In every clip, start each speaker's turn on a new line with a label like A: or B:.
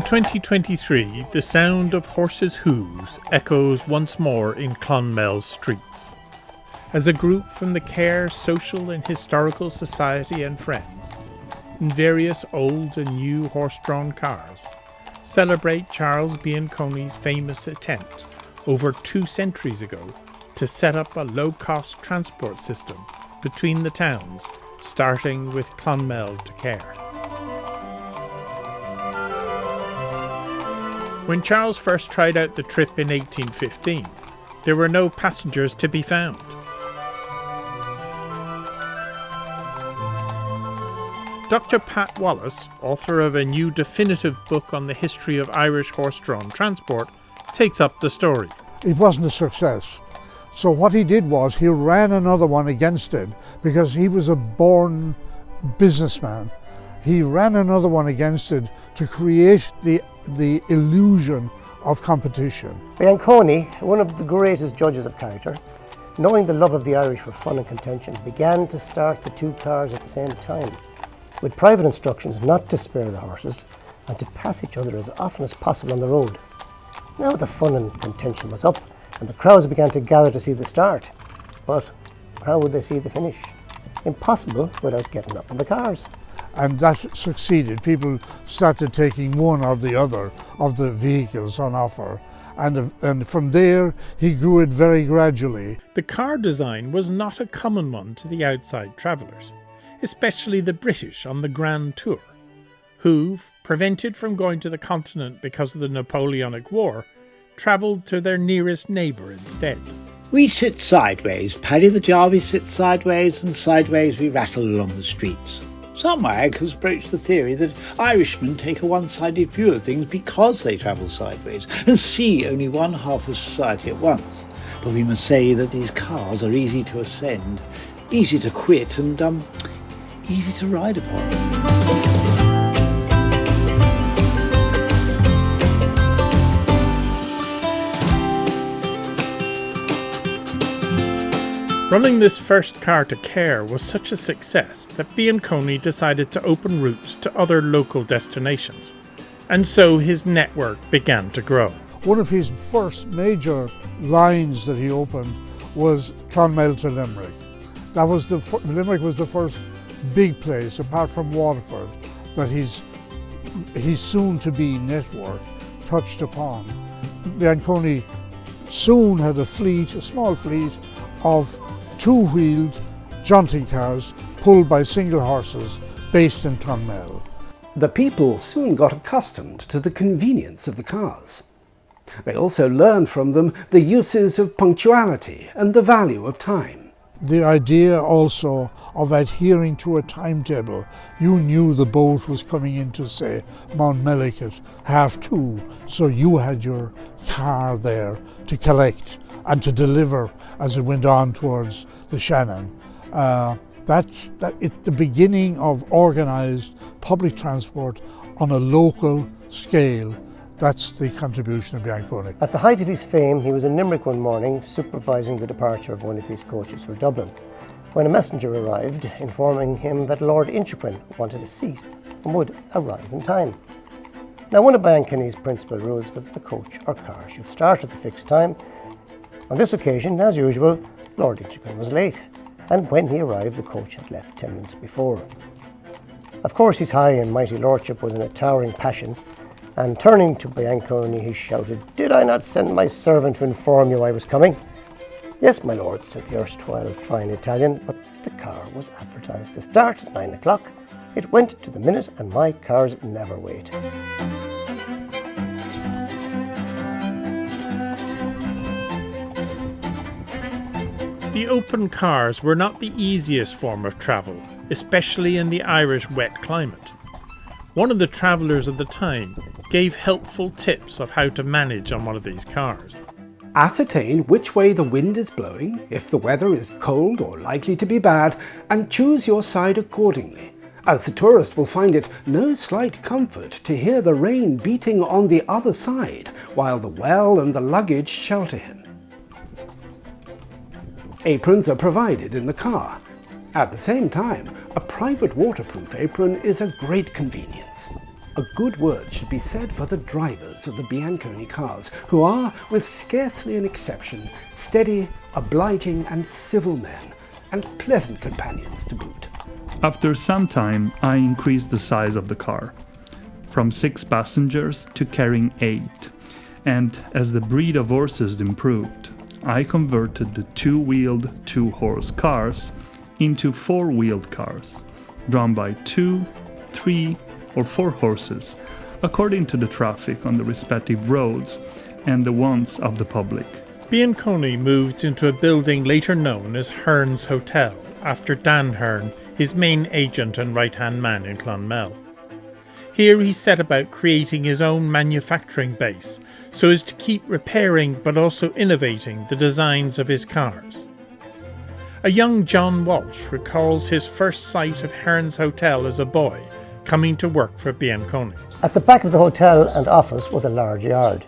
A: In 2023, the sound of horses' hooves echoes once more in Clonmel's streets. As a group from the Care Social and Historical Society and friends, in various old and new horse-drawn cars, celebrate Charles Bianconi's famous attempt over 2 centuries ago to set up a low-cost transport system between the towns, starting with Clonmel to Care. When Charles first tried out the trip in 1815, there were no passengers to be found. Dr. Pat Wallace, author of a new definitive book on the history of Irish horse-drawn transport, takes up the story.
B: It wasn't a success. So what he did was he ran another one against it because he was a born businessman. He ran another one against it to create the illusion of competition.
C: Bianconi, one of the greatest judges of character, knowing the love of the Irish for fun and contention, began to start the 2 cars at the same time, with private instructions not to spare the horses and to pass each other as often as possible on the road. Now the fun and contention was up, and the crowds began to gather to see the start. But how would they see the finish? Impossible without getting up in the cars.
B: And that succeeded. People started taking one or the other of the vehicles on offer. And from there, he grew it very gradually.
A: The car design was not a common one to the outside travellers, especially the British on the Grand Tour, who, prevented from going to the continent because of the Napoleonic War, travelled to their nearest neighbour instead.
D: We sit sideways, Paddy the Jarvey sits sideways, and sideways we rattle along the streets. Some wag has broached the theory that Irishmen take a one-sided view of things because they travel sideways and see only one half of society at once. But we must say that these cars are easy to ascend, easy to quit, and easy to ride upon.
A: Running this first car to Care was such a success that Bianconi decided to open routes to other local destinations, and so his network began to grow.
B: One of his first major lines that he opened was Clonmel to Limerick. Limerick was the first big place, apart from Waterford, that his soon-to-be network touched upon. Bianconi soon had a small fleet of 2-wheeled jaunting cars pulled by single horses based in Clonmel.
E: The people soon got accustomed to the convenience of the cars. They also learned from them the uses of punctuality and the value of time.
B: The idea also of adhering to a timetable. You knew the boat was coming into, say, Mountmellick at 2:30, so you had your car there to collect and to deliver as it went on towards the Shannon. It's the beginning of organised public transport on a local scale. That's the contribution of Bianconi.
C: At the height of his fame, he was in Limerick one morning supervising the departure of one of his coaches for Dublin, when a messenger arrived informing him that Lord Inchiquin wanted a seat and would arrive in time. Now, one of Bianconi's principal rules was that the coach or car should start at the fixed time. On this occasion, as usual, Lord Inchiquin was late, and when he arrived, the coach had left 10 minutes before. Of course, his high and mighty lordship was in a towering passion, and turning to Bianconi, he shouted, "Did I not send my servant to inform you I was coming?" "Yes, my lord," said the erstwhile fine Italian, "but the car was advertised to start at 9 o'clock. It went to the minute, and my cars never wait."
A: The open cars were not the easiest form of travel, especially in the Irish wet climate. One of the travellers of the time gave helpful tips of how to manage on one of these cars.
E: Ascertain which way the wind is blowing, if the weather is cold or likely to be bad, and choose your side accordingly, as the tourist will find it no slight comfort to hear the rain beating on the other side while the well and the luggage shelter him. Aprons are provided in the car. At the same time, a private waterproof apron is a great convenience. a good word should be said for the drivers of the Bianconi cars, who are, with scarcely an exception, steady, obliging and civil men, and pleasant companions to boot.
F: After some time, I increased the size of the car, from 6 passengers to carrying 8, and as the breed of horses improved, I converted the 2-wheeled 2-horse cars into 4-wheeled cars, drawn by 2, 3, or 4 horses, according to the traffic on the respective roads and the wants of the public.
A: Bianconi moved into a building later known as Hearn's Hotel, after Dan Hearn, his main agent and right-hand man in Clonmel. Here he set about creating his own manufacturing base, so as to keep repairing but also innovating the designs of his cars. A young John Walsh recalls his first sight of Hearn's Hotel as a boy, coming to work for Bianconi.
C: At the back of the hotel and office was a large yard.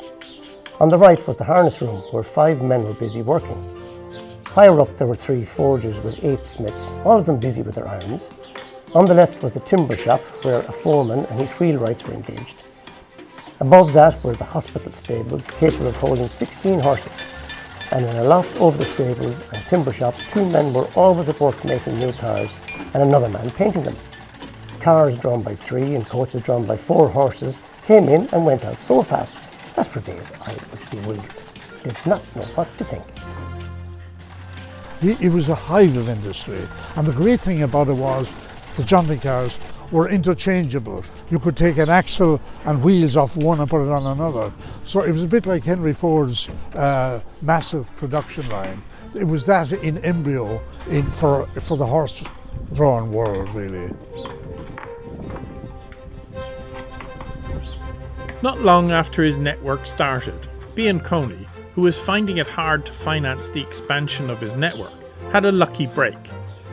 C: On the right was the harness room, where 5 men were busy working. Higher up there were 3 forgers with 8 smiths, all of them busy with their irons. On the left was the timber shop, where a foreman and his wheelwrights were engaged. Above that were the hospital stables, capable of holding 16 horses. And in a loft over the stables and timber shop, 2 men were always at work making new cars, and another man painting them. Cars drawn by 3 and coaches drawn by 4 horses came in and went out so fast that for days I was bewildered, did not know what to think.
B: It was a hive of industry, and the great thing about it was the jaunting cars were interchangeable. You could take an axle and wheels off one and put it on another. So it was a bit like Henry Ford's massive production line. It was that in embryo for the horse-drawn world, really.
A: Not long after his network started, Bianconi, who was finding it hard to finance the expansion of his network, had a lucky break.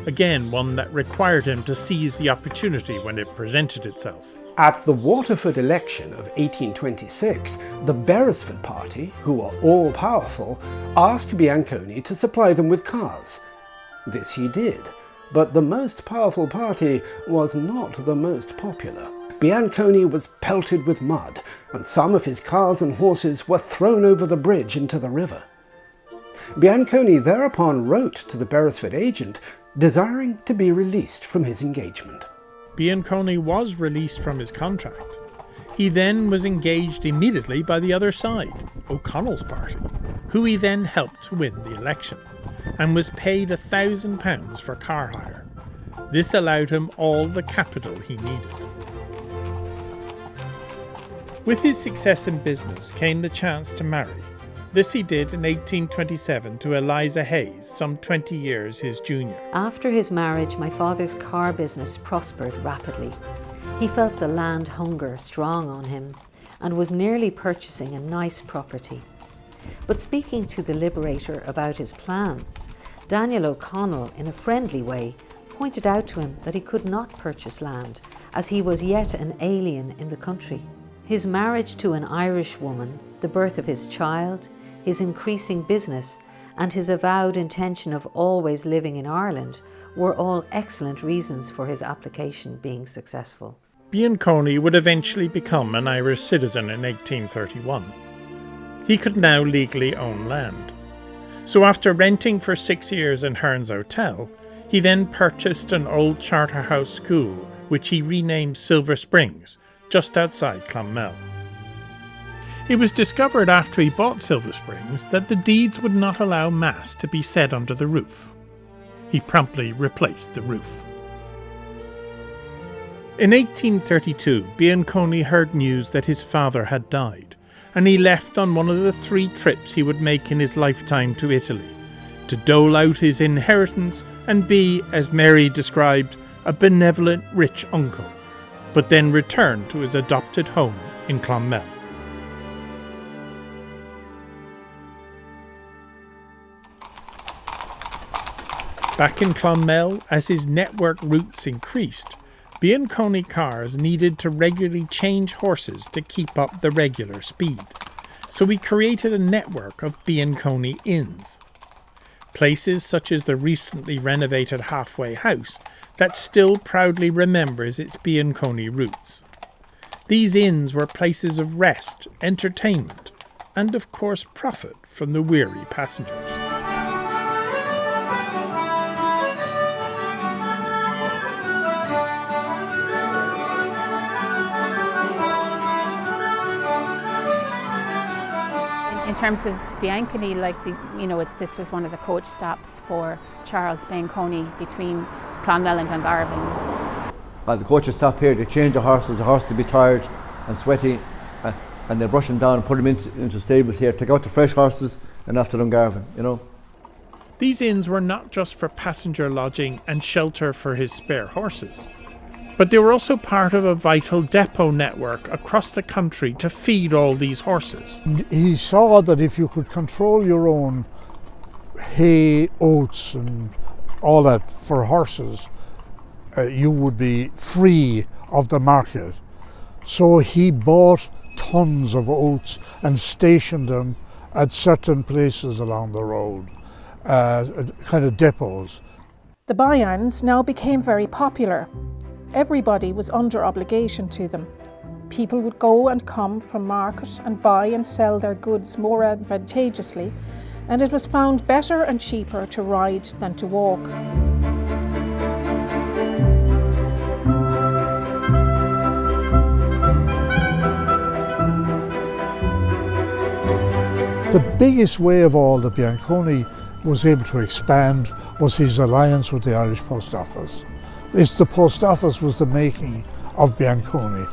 A: Again, one that required him to seize the opportunity when it presented itself.
E: At the Waterford election of 1826, the Beresford party, who were all-powerful, asked Bianconi to supply them with cars. This he did, but the most powerful party was not the most popular. Bianconi was pelted with mud, and some of his cars and horses were thrown over the bridge into the river. Bianconi thereupon wrote to the Beresford agent, desiring to be released from his engagement.
A: Bianconi was released from his contract. He then was engaged immediately by the other side, O'Connell's party, who he then helped to win the election, and was paid £1,000 for car hire. This allowed him all the capital he needed. With his success in business came the chance to marry. This he did in 1827 to Eliza Hayes, some 20 years his junior.
G: After his marriage, my father's car business prospered rapidly. He felt the land hunger strong on him and was nearly purchasing a nice property. But speaking to the Liberator about his plans, Daniel O'Connell, in a friendly way, pointed out to him that he could not purchase land, as he was yet an alien in the country. His marriage to an Irish woman, the birth of his child, his increasing business, and his avowed intention of always living in Ireland were all excellent reasons for his application being successful.
A: Bianconi would eventually become an Irish citizen in 1831. He could now legally own land. So after renting for 6 years in Hearn's Hotel, he then purchased an old Charterhouse school, which he renamed Silver Springs, just outside Clonmel. It was discovered after he bought Silver Springs that the deeds would not allow Mass to be said under the roof. He promptly replaced the roof. In 1832, Bianconi heard news that his father had died, and he left on one of the 3 trips he would make in his lifetime to Italy, to dole out his inheritance and be, as Mary described, a benevolent rich uncle, but then return to his adopted home in Clonmel. Back in Clonmel, as his network routes increased, Bianconi cars needed to regularly change horses to keep up the regular speed, so he created a network of Bianconi inns. Places such as the recently renovated halfway house that still proudly remembers its Bianconi roots. These inns were places of rest, entertainment, and of course profit from the weary passengers.
H: In terms of Bianconi, this was one of the coach stops for Charles Bianconi between Clonmel and Dungarvan.
I: The coaches stop here, they change the horses will be tired and sweaty, and they brush them down and put them into stables here, take out the fresh horses and off to Dungarvan,
A: These inns were not just for passenger lodging and shelter for his spare horses, but they were also part of a vital depot network across the country to feed all these horses.
B: He saw that if you could control your own hay, oats and all that for horses, you would be free of the market. So he bought tons of oats and stationed them at certain places along the road, kind of depots.
J: The buy-ins now became very popular. Everybody was under obligation to them. People would go and come from market and buy and sell their goods more advantageously, and it was found better and cheaper to ride than to walk.
B: The biggest way of all that Bianconi was able to expand was his alliance with the Irish Post Office. The Post Office was the making of Bianconi.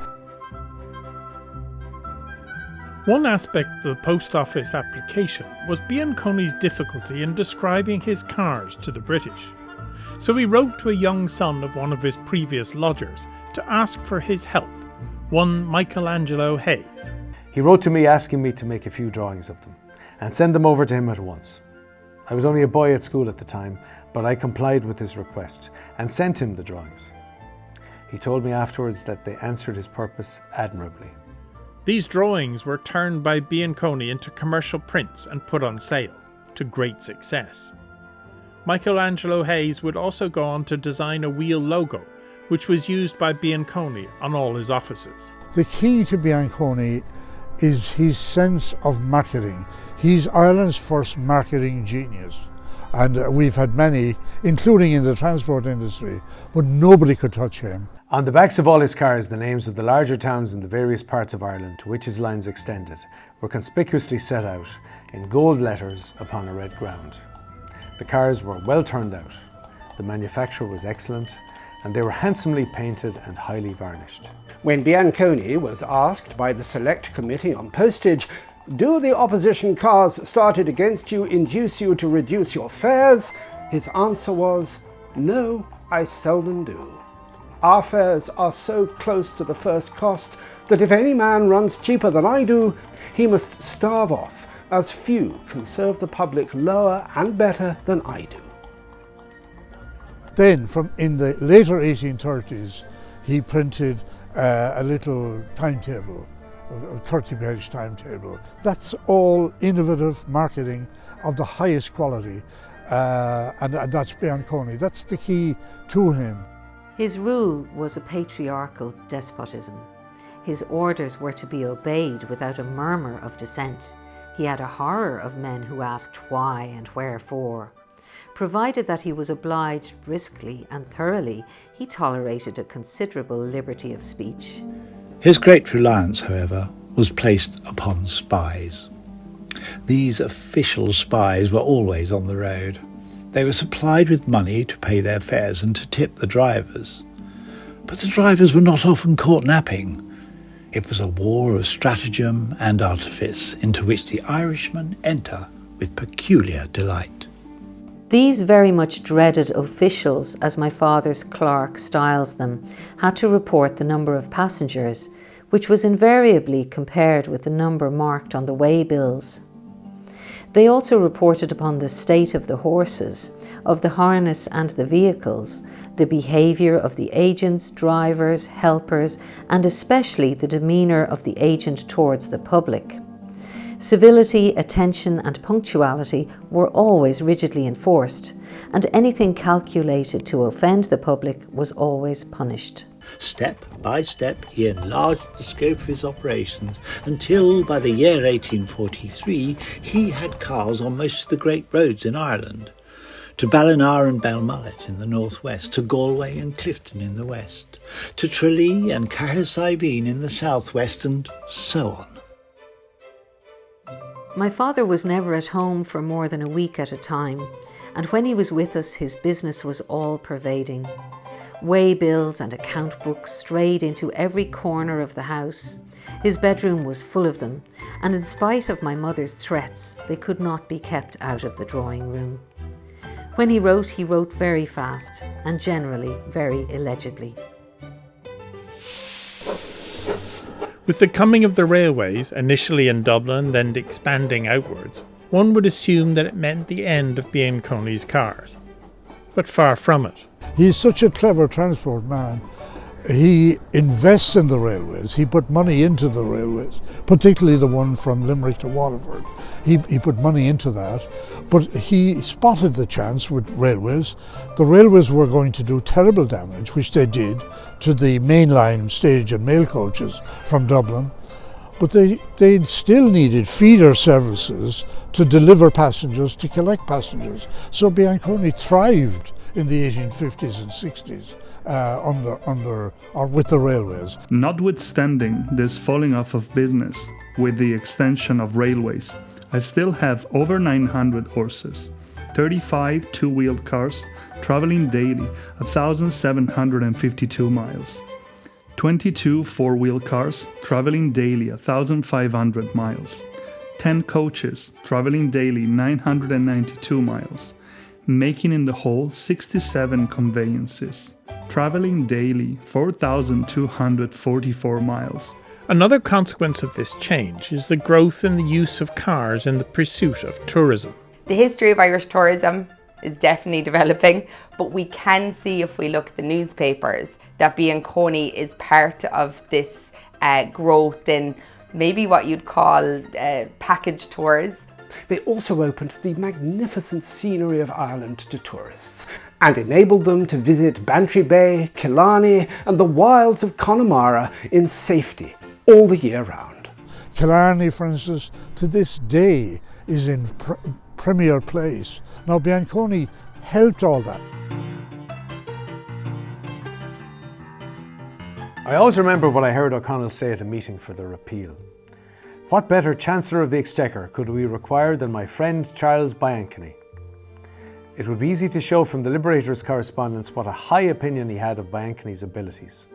A: One aspect of the Post Office application was Bianconi's difficulty in describing his cars to the British. So he wrote to a young son of one of his previous lodgers to ask for his help, one Michelangelo Hayes.
K: He wrote to me asking me to make a few drawings of them and send them over to him at once. I was only a boy at school at the time, but I complied with his request and sent him the drawings. He told me afterwards that they answered his purpose admirably.
A: These drawings were turned by Bianconi into commercial prints and put on sale, to great success. Michelangelo Hayes would also go on to design a wheel logo, which was used by Bianconi on all his offices.
B: The key to Bianconi is his sense of marketing. He's Ireland's first marketing genius, and we've had many, including in the transport industry, but nobody could touch him.
K: On the backs of all his cars, the names of the larger towns in the various parts of Ireland to which his lines extended were conspicuously set out in gold letters upon a red ground. The cars were well turned out, the manufacture was excellent, and they were handsomely painted and highly varnished.
E: When Bianconi was asked by the Select Committee on Postage, "Do the opposition cars started against you induce you to reduce your fares?" his answer was, "No, I seldom do. Our fares are so close to the first cost that if any man runs cheaper than I do, he must starve off, as few can serve the public lower and better than I do."
B: Then, in the later 1830s, he printed a little timetable, a 30-page timetable. That's all innovative marketing of the highest quality, and that's Bianconi. That's the key to him.
G: His rule was a patriarchal despotism. His orders were to be obeyed without a murmur of dissent. He had a horror of men who asked why and wherefore. Provided that he was obliged briskly and thoroughly, he tolerated a considerable liberty of speech.
D: His great reliance, however, was placed upon spies. These official spies were always on the road. They were supplied with money to pay their fares and to tip the drivers. But the drivers were not often caught napping. It was a war of stratagem and artifice into which the Irishmen enter with peculiar delight.
G: These very much dreaded officials, as my father's clerk styles them, had to report the number of passengers, which was invariably compared with the number marked on the way bills. They also reported upon the state of the horses, of the harness and the vehicles, the behaviour of the agents, drivers, helpers, and especially the demeanour of the agent towards the public. Civility, attention and punctuality were always rigidly enforced, and anything calculated to offend the public was always punished.
D: Step by step he enlarged the scope of his operations until by the year 1843 he had cars on most of the great roads in Ireland, to Ballina and Belmullet in the northwest, to Galway and Clifton in the west, to Tralee and Carrick-Sibeen in the southwest, and so on.
G: My father was never at home for more than a week at a time, and when he was with us, his business was all-pervading. Way bills and account books strayed into every corner of the house. His bedroom was full of them, and in spite of my mother's threats, they could not be kept out of the drawing room. When he wrote very fast, and generally very illegibly.
A: With the coming of the railways, initially in Dublin, then expanding outwards, one would assume that it meant the end of Bianconi's cars. But far from it.
B: He's such a clever transport man. He invests in the railways. He put money into the railways, particularly the one from Limerick to Waterford. He put money into that, but he spotted the chance with railways. The railways were going to do terrible damage, which they did, to the mainline stage and mail coaches from Dublin. But they still needed feeder services to deliver passengers, to collect passengers. So Bianconi thrived in the 1850s and 60s with the railways.
F: Notwithstanding this falling off of business with the extension of railways, I still have over 900 horses, 35 two-wheeled cars traveling daily 1,752 miles, 22 four-wheel cars traveling daily 1,500 miles, 10 coaches traveling daily 992 miles, making in the whole 67 conveyances, traveling daily 4,244 miles.
A: Another consequence of this change is the growth in the use of cars in the pursuit of tourism.
L: The history of Irish tourism is definitely developing, but we can see if we look at the newspapers that Bianconi is part of this growth in maybe what you'd call package tours.
E: They also opened the magnificent scenery of Ireland to tourists and enabled them to visit Bantry Bay, Killarney and the wilds of Connemara in safety all the year round.
B: Killarney, for instance, to this day is in premier place. Now Bianconi helped all that.
K: I always remember what I heard O'Connell say at a meeting for the repeal. What better Chancellor of the Exchequer could we require than my friend Charles Bianconi? It would be easy to show from the Liberator's correspondence what a high opinion he had of Bianconi's abilities,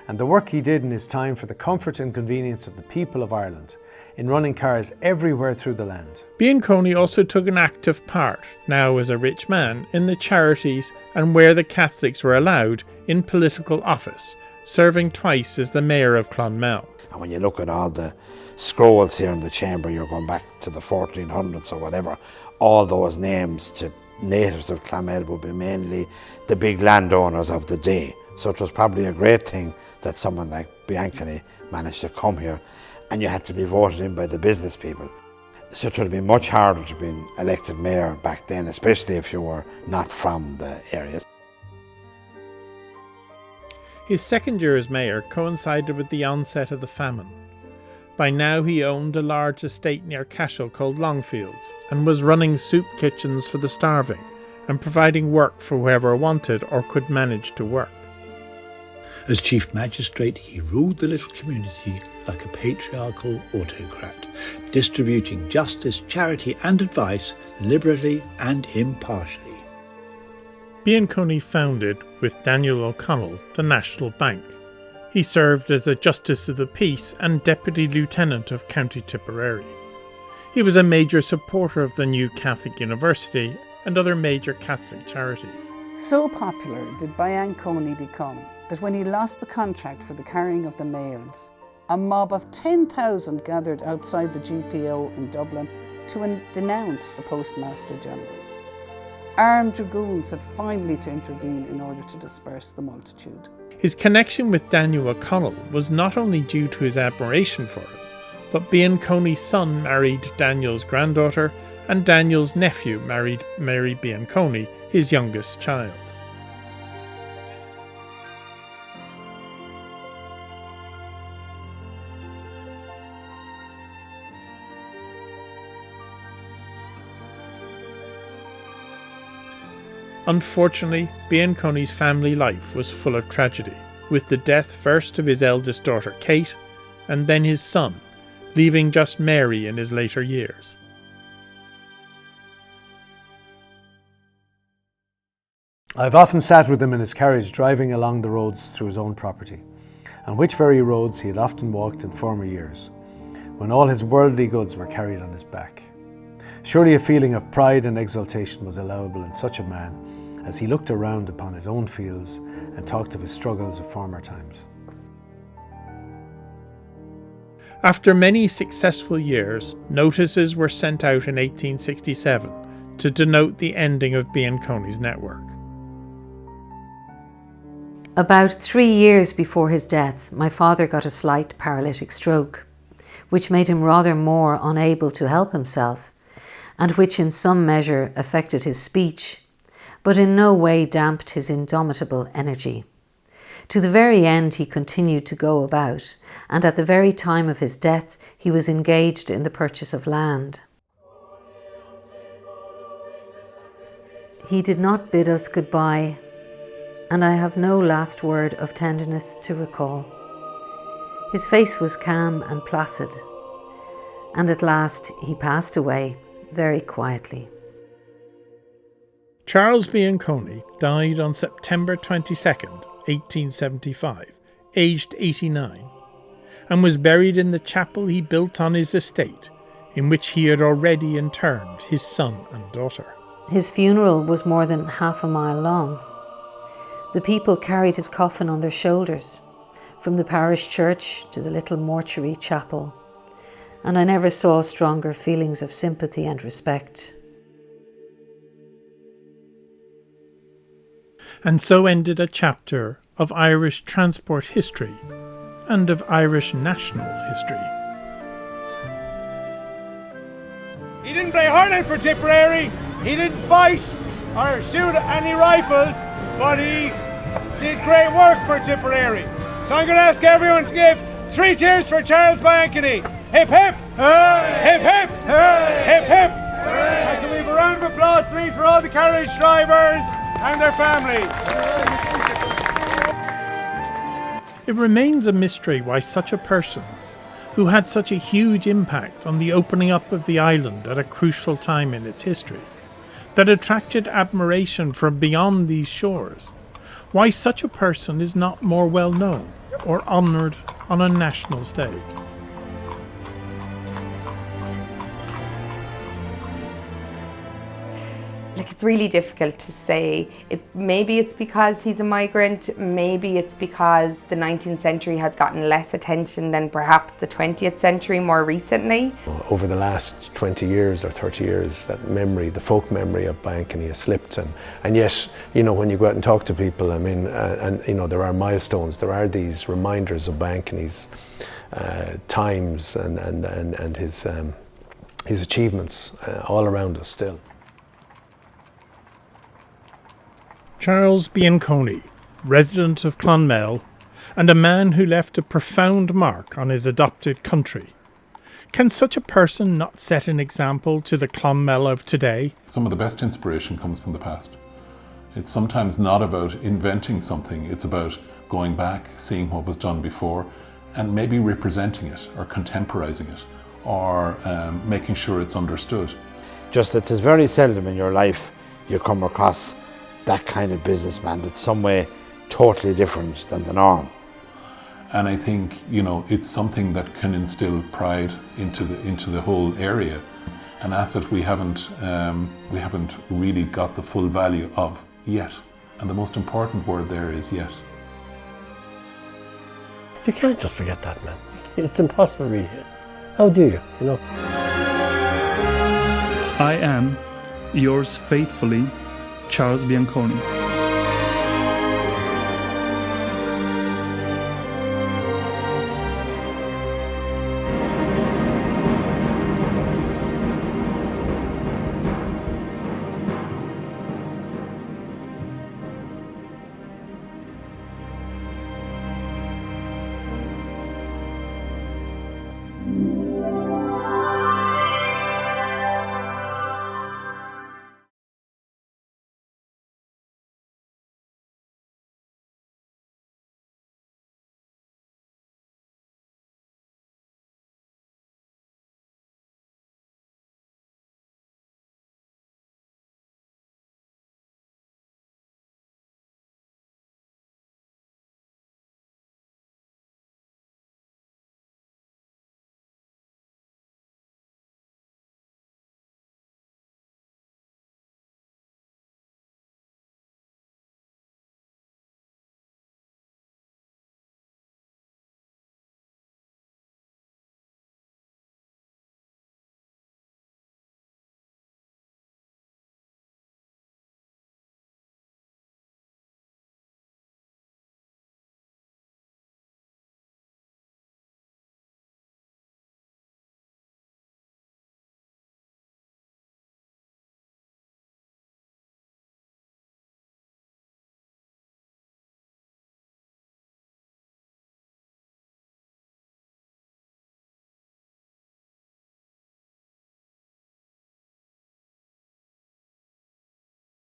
K: and the work he did in his time for the comfort and convenience of the people of Ireland, in running cars everywhere through the land.
A: Bianconi also took an active part, now as a rich man, in the charities and where the Catholics were allowed in political office, serving twice as the mayor of Clonmel.
M: And when you look at all the scrolls here in the chamber, you're going back to the 1400s or whatever, all those names to natives of Clonmel would be mainly the big landowners of the day. So it was probably a great thing that someone like Bianconi managed to come here, and you had to be voted in by the business people. So it would have been much harder to be elected mayor back then, especially if you were not from the area.
A: His second year as mayor coincided with the onset of the famine. By now he owned a large estate near Cashel called Longfields and was running soup kitchens for the starving and providing work for whoever wanted or could manage to work.
D: As chief magistrate, he ruled the little community like a patriarchal autocrat, distributing justice, charity and advice liberally and impartially.
A: Bianconi founded, with Daniel O'Connell, the National Bank. He served as a Justice of the Peace and Deputy Lieutenant of County Tipperary. He was a major supporter of the new Catholic University and other major Catholic charities.
N: So popular did Bianconi become that when he lost the contract for the carrying of the mails, a mob of 10,000 gathered outside the GPO in Dublin to denounce the Postmaster General. Armed dragoons had finally to intervene in order to disperse the multitude.
A: His connection with Daniel O'Connell was not only due to his admiration for him, but Bianconi's son married Daniel's granddaughter, and Daniel's nephew married Mary Bianconi, his youngest child. Unfortunately, Bianconi's family life was full of tragedy, with the death first of his eldest daughter Kate, and then his son, leaving just Mary in his later years.
K: I've often sat with him in his carriage driving along the roads through his own property, and which very roads he had often walked in former years, when all his worldly goods were carried on his back. Surely a feeling of pride and exultation was allowable in such a man, as he looked around upon his own fields and talked of his struggles of former times.
A: After many successful years, notices were sent out in 1867 to denote the ending of Bianconi's network.
G: About 3 years before his death, my father got a slight paralytic stroke, which made him rather more unable to help himself, and which in some measure affected his speech, but in no way damped his indomitable energy. To the very end he continued to go about, and at the very time of his death he was engaged in the purchase of land. He did not bid us goodbye, and I have no last word of tenderness to recall. His face was calm and placid, and at last he passed away very quietly.
A: Charles Bianconi died on September 22nd, 1875, aged 89, and was buried in the chapel he built on his estate, in which he had already interned his son and daughter.
G: His funeral was more than half a mile long. The people carried his coffin on their shoulders, from the parish church to the little mortuary chapel, and I never saw stronger feelings of sympathy and respect.
A: And so ended a chapter of Irish transport history and of Irish national history.
O: He didn't play hurling for Tipperary, he didn't fight or shoot any rifles, but he did great work for Tipperary. So I'm going to ask everyone to give 3 cheers for Charles Bianconi. Hip hip! Hooray! Hip hip! Hooray! Hip hip! Hooray! And can we have a round of applause please for all the carriage drivers and their families.
A: It remains a mystery why such a person, who had such a huge impact on the opening up of the island at a crucial time in its history, that attracted admiration from beyond these shores, why such a person is not more well known or honoured on a national stage.
L: Like, it's really difficult to say. Maybe it's because he's a migrant, maybe it's because the 19th century has gotten less attention than perhaps the 20th century more recently.
K: Over the last 20 years or 30 years, that memory, the folk memory of Bianconi has slipped, and yet, you know, when you go out and talk to people, I mean, and you know, there are milestones, there are these reminders of Bianconi's times and his achievements all around us still.
A: Charles Bianconi, resident of Clonmel, and a man who left a profound mark on his adopted country. Can such a person not set an example to the Clonmel of today?
P: Some of the best inspiration comes from the past. It's sometimes not about inventing something, it's about going back, seeing what was done before, and maybe representing it, or contemporizing it, or making sure it's understood.
M: Just that it's very seldom in your life you come across that kind of businessman that's some way totally different than the norm.
P: And I think, you know, it's something that can instill pride into the whole area, an asset we haven't really got the full value of yet. And the most important word there is yet.
C: You can't just forget that man. It's impossible really. How do you know?
F: I am, yours faithfully, Charles Bianconi.